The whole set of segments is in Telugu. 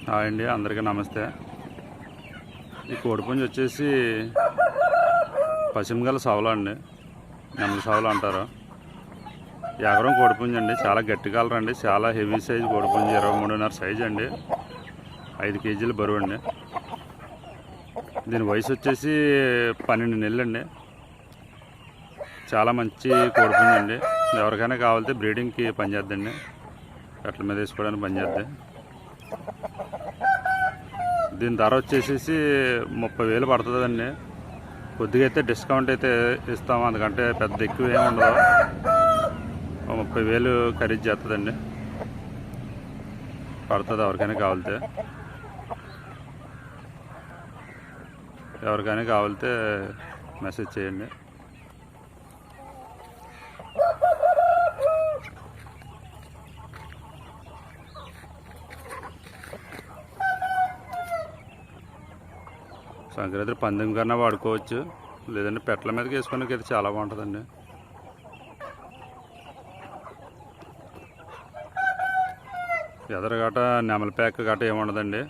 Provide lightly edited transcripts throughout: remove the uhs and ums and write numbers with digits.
హాయ్ అండి, అందరికీ నమస్తే. ఈ కోడిపుంజి వచ్చేసి పశ్చిమగల సవల అండి, నెమలి సవలు అంటారు. ఎకరం కోడిపుంజి అండి, చాలా గట్టి కలర్ అండి, చాలా హెవీ సైజ్ కోడిపుంజి, 23.5 సైజ్ అండి, 5 కేజీల బరువు అండి. దీని వయసు వచ్చేసి 12 నెలలు అండి. చాలా మంచి కోడిపుంజి అండి. ఎవరికైనా కావాలంటే బ్రీడింగ్కి పనిచేద్దండి, కట్ల మీద వేసుకోవడానికి పనిచేద్ది. దీని ధర వచ్చేసి 30,000 పడుతుందండి. కొద్దిగా అయితే డిస్కౌంట్ అయితే ఇస్తాము, అందుకంటే పెద్ద ఎక్కువ ఏమి ఉండదు. 30,000 ఖరీదు చేస్తుందండి, పడుతుంది. ఎవరికైనా కావాలితే మెసేజ్ చేయండి. సంక్రాంతి పందెం కన్నా వాడుకోవచ్చు, లేదంటే పెట్టల మీదకి వేసుకోవడానికి అయితే చాలా బాగుంటుందండి. ఎదర గట నెమలి ప్యాక్ గట ఏముండదండి,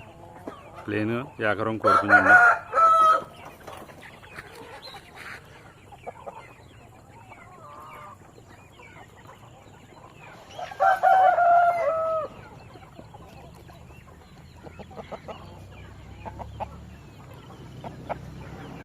ప్లేన్ ఎకరం కోడిపుంజండి.